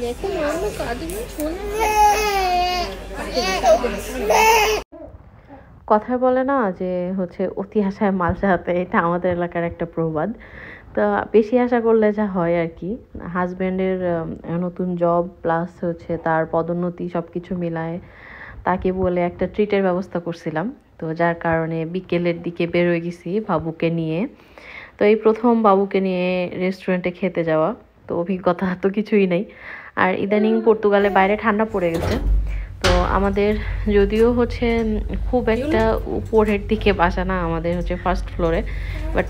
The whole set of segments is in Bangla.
দেখো মাম্মা কাঁদবে শোনা কথায় বলে না যে হচ্ছে অতি আশায় মাল চাহাতে, এটা আমাদের এলাকার একটা প্রবাদ। তো বেশি আশা করলে যা হয় আর কি। হাজব্যান্ডের নতুন জব প্লাস হচ্ছে তার পদোন্নতি সব কিছু মিলায় তাকে বলে একটা ট্রিটের ব্যবস্থা করছিলাম। তো যার কারণে বিকেলের দিকে বের হয়ে গেছি বাবুকে নিয়ে। তো এই প্রথম বাবুকে নিয়ে রেস্টুরেন্টে খেতে যাওয়া, তো অভিজ্ঞতা তো কিছুই নেই। আর ইদানিং পর্তুগালে বাইরে ঠান্ডা পড়ে গেছে। তো আমাদের যদিও হচ্ছে খুব একটা উপরের দিকে বাসা না, আমাদের হচ্ছে ফার্স্ট ফ্লোরে, বাট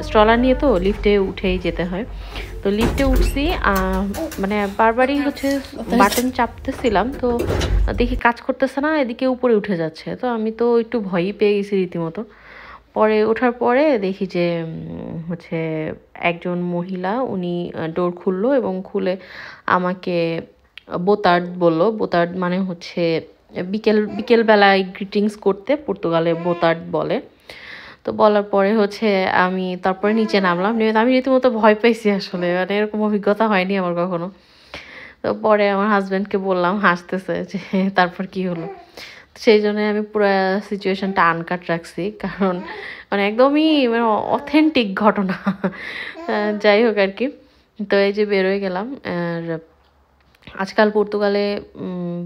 স্ট্রলার নিয়ে তো লিফটে উঠেই যেতে হয়। তো লিফটে উঠছি, মানে বারবারই হচ্ছে বাটন চাপতেছিলাম, তো দেখি কাজ করতেছে না, এদিকে উপরে উঠে যাচ্ছে। তো আমি তো একটু ভয়ই পেয়ে গেছি রীতিমতো। পরে ওঠার পরে দেখি যে হচ্ছে একজন মহিলা, উনি ডোর খুললো এবং খুলে আমাকে বোতার্ড বললো। বোতার্ড মানে হচ্ছে বিকেলবেলায় গ্রিটিংস করতে পর্তুগালে বোতার্ড বলে। তো বলার পরে হচ্ছে আমি তারপরে নিচে নামলাম। আমি রীতিমতো ভয় পাইছি আসলে, মানে এরকম অভিজ্ঞতা হয়নি আমার কখনো। তো পরে আমার হাজব্যান্ডকে বললাম, হাসতেছে যে তারপর কি হলো। সেই জন্য আমি পুরো সিচুয়েশনটা আনকাট রাখছি, কারণ মানে একদমই মানে অথেন্টিক ঘটনা। যাই হোক আর কি। তো এই যে বেরোয় গেলাম। আর আজকাল পর্তুগালে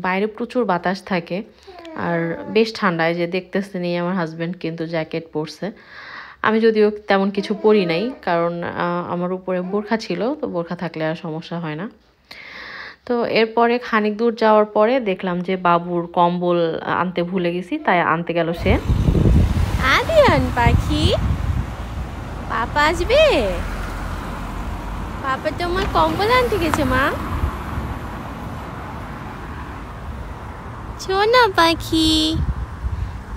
বাইরে প্রচুর বাতাস থাকে আর বেশ ঠান্ডায়, যে দেখতেছেনি আমার হাজব্যান্ড কিন্তু জ্যাকেট পরছে। আমি যদিও তেমন কিছু পরি নাই, কারণ আমার উপরে বোরখা ছিল, তো বোরখা থাকলে আর সমস্যা হয় না। তো এরপরে খানিক দূর যাওয়ার পরে দেখলাম যে বাবুর কম্বল আনতে ভুলে গেছি, তাই আনতে গেল সে। আদিয়ান পাখি, পাপা আসবে? পাপা তোমার কম্বল আনতে গেছে মা। সোনা পাখি,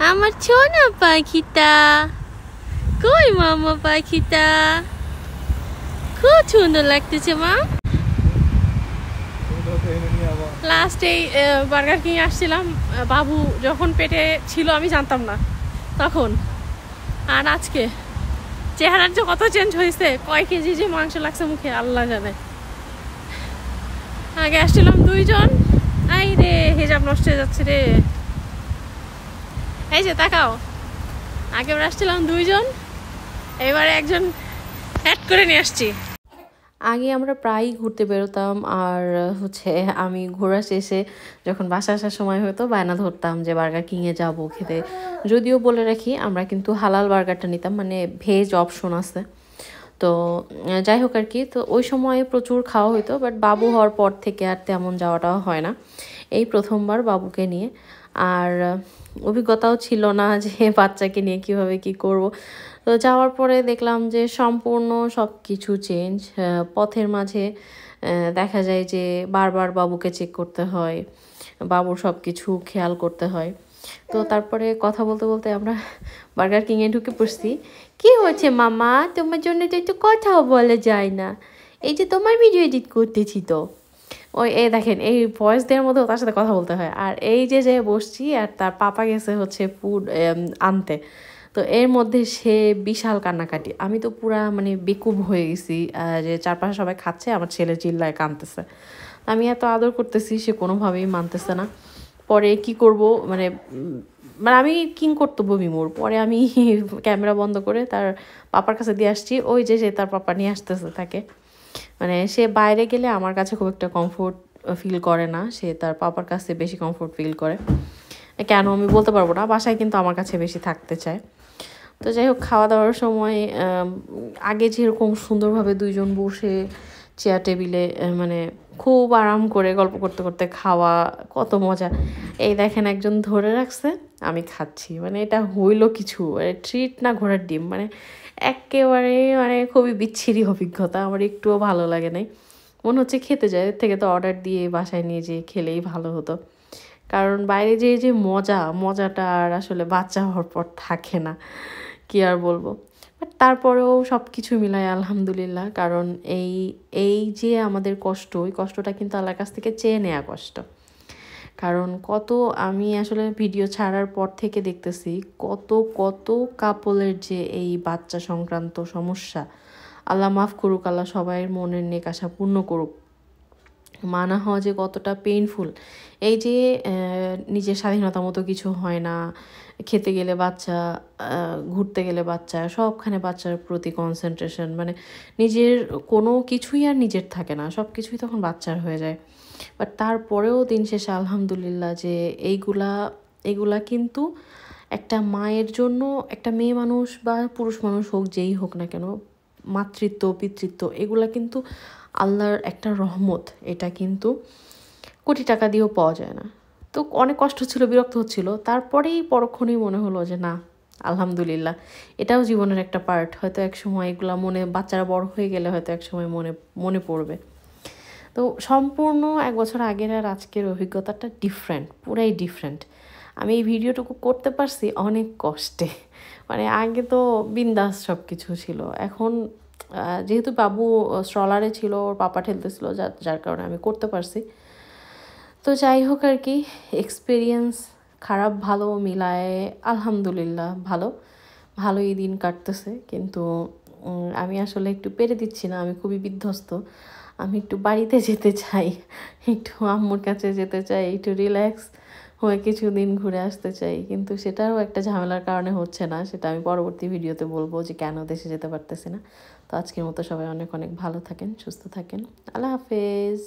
আমার সোনা পাখিটা কই? মামা পাখিটা খুব সুন্দর লাগতেছে মা। লাস্টে বার্গার কিং আসছিলাম, বাবু যখন পেটে ছিল আমি জানতাম না তখন। আর আজকে চেহারার যে কত চেঞ্জ হয়েছে, কয় কেজি যে মাংস লাগছে মুখে আল্লাহ জানে। আগে আসছিলাম দুইজন, আই রে হেজাব নষ্ট হয়ে যাচ্ছে রে। এই যে তাকাও, আগে আসছিলাম দুইজন, এবারে একজন অ্যাড করে নিয়ে আসছি। আগে আমরা প্রায়ই ঘুরতে বেরোতাম, আর হচ্ছে আমি ঘোরা শেষে যখন বাসা আসার সময় হতো বায়না ধরতাম যে বার্গার কিংয়ে যাবো খেতে। যদিও বলে রাখি আমরা কিন্তু হালাল বার্গারটা নিতাম, মানে ভেজ অপশন আছে। তো যাই হোক আর কি। তো ওই সময় প্রচুর খাওয়া হতো, বাট বাবু হওয়ার পর থেকে আর তেমন যাওয়াটাও হয় না। এই প্রথমবার বাবুকে নিয়ে। আর অভিজ্ঞতাও ছিল না যে বাচ্চাকে নিয়ে কিভাবে কি করব। তো যাওয়ার পরে দেখলাম যে সম্পূর্ণ সব কিছু চেঞ্জ। পথের মাঝে দেখা যায় যে বারবার বাবুকে চেক করতে হয়, বাবুর সব কিছু খেয়াল করতে হয়। তো তারপরে কথা বলতে বলতে আমরা বার্গার কিংয়ে ঢুকে পড়ছি। কি হয়েছে মামা? তোমার জন্য তো একটু কথাও বলা যায় না। এই যে তোমার ভিডিও এডিট করতেছি তো। ওই এই দেখেন, এই ভয়েস দেওয়ার মধ্যেও তার সাথে কথা বলতে হয়। আর এই যে যে বসছি, আর তার পাপা গেছে হচ্ছে ফুড আনতে। তো এর মধ্যে সে বিশাল কান্নাকাটি। আমি তো পুরা মানে বেকুব হয়ে গেছি, যে চারপাশে সবাই খাচ্ছে, আমার ছেলে চিল্লায় কাঁদতেছে। আমি এত আদর করতেছি, সে কোনোভাবেই মানতেছে না। পরে কি করব, মানে মানে আমি কিং কর্তব্য বিমূর। পরে আমি ক্যামেরা বন্ধ করে তার পাপার কাছে দিয়ে আসছি। ওই যে সে তার পাপা নিয়ে আসতেছে তাকে। মানে সে বাইরে গেলে আমার কাছে খুব একটা কমফোর্ট ফিল করে না, সে তার পাপার কাছে বেশি কমফোর্ট ফিল করে। কেন আমি বলতে পারবো না, বাসায় কিন্তু আমার কাছে বেশি থাকতে চায়। তো যাই হোক, খাওয়া দাওয়ার সময় আগে যেরকম সুন্দরভাবে দুইজন বসে চেয়ার টেবিলে মানে খুব আরাম করে গল্প করতে করতে খাওয়া, কত মজা। এই দেখেন একজন ধরে রাখছে, আমি খাচ্ছি। মানে এটা হইলো কিছু, ট্রিট না ঘোড়ার ডিম, মানে একেবারে মানে খুবই বিচ্ছিরি অভিজ্ঞতা। আমার একটুও ভালো লাগে নাই, মনে হচ্ছে খেতে যায় এর থেকে তো অর্ডার দিয়ে বাসায় নিয়ে যেয়ে খেলেই ভালো হতো। কারণ বাইরে যে মজাটা আর আসলে বাচ্চা হওয়ার পর থাকে না, কি আর বলবো। বাট তারপরেও সব কিছু মিলায় আলহামদুলিল্লাহ। কারণ এই যে আমাদের কষ্ট, ওই কষ্টটা কিন্তু আল্লাহর কাছ থেকে চেয়ে নেওয়া কষ্ট। কারণ আমি আসলে ভিডিও ছাড়ার পর থেকে দেখতেছি কত কত কাপলের যে এই বাচ্চা সংক্রান্ত সমস্যা। আল্লাহ মাফ করুক, আল্লাহ সবাই মনের নেক আশা পূর্ণ করুক। মানা হওয়া যে কতটা পেইনফুল। এই যে নিজের স্বাধীনতা মতো কিছু হয় না, খেতে গেলে বাচ্চা, ঘুরতে গেলে বাচ্চা, সবখানে বাচ্চার প্রতি কনসেন্ট্রেশন, মানে নিজের কোনো কিছুই আর নিজের থাকে না, সব কিছুই তখন বাচ্চার হয়ে যায়। বাট তারপরেও দিন শেষে আলহামদুলিল্লাহ যে এগুলা কিন্তু একটা মায়ের জন্য, একটা মেয়ে মানুষ বা পুরুষ মানুষ হোক, যেই হোক না কেন, মাতৃত্ব পিতৃত্ব এগুলা কিন্তু আল্লাহর একটা রহমত। এটা কিন্তু কোটি টাকা দিয়েও পাওয়া যায় না। তো অনেক কষ্ট ছিল, বিরক্ত হচ্ছিল, তারপরেই পরক্ষণেই মনে হলো যে না, আলহামদুলিল্লাহ, এটাও জীবনের একটা পার্ট। হয়তো এক সময় এগুলা মনে, বাচ্চারা বড় হয়ে গেলে হয়তো এক সময় মনে মনে পড়বে। তো সম্পূর্ণ 1 বছর আগের আর আজকের অভিজ্ঞতাটা ডিফারেন্ট, পুরাই ডিফারেন্ট। আমি এই ভিডিওটুকু করতে পারছি অনেক কষ্টে, মানে আগে তো বিন্দাস সব কিছু ছিল। এখন যেহেতু বাবু স্ট্রলারে ছিল, ওর পাপা ঠেলতেছিল, যার কারণে আমি করতে পারছি। তো যাই হোক আর কি, এক্সপিরিয়েন্স খারাপ ভালো মিলায় আলহামদুলিল্লাহ ভালোই দিন কাটতেছে। কিন্তু আমি আসলে একটু পেরে দিচ্ছি না, আমি খুবই বিধ্বস্ত। আমি একটু বাড়িতে যেতে চাই, একটু আম্মুর কাছে যেতে চাই, একটু রিল্যাক্স হয়ে কিছুদিন ঘুরে আসতে চাই। কিন্তু সেটাও একটা ঝামেলার কারণে হচ্ছে না, সেটা আমি পরবর্তী ভিডিওতে বলবো যে কেন দেশে যেতে পারতেছি না। তো আজকের মতো সবাই অনেক অনেক ভালো থাকেন, সুস্থ থাকেন। আল্লাহ হাফেজ।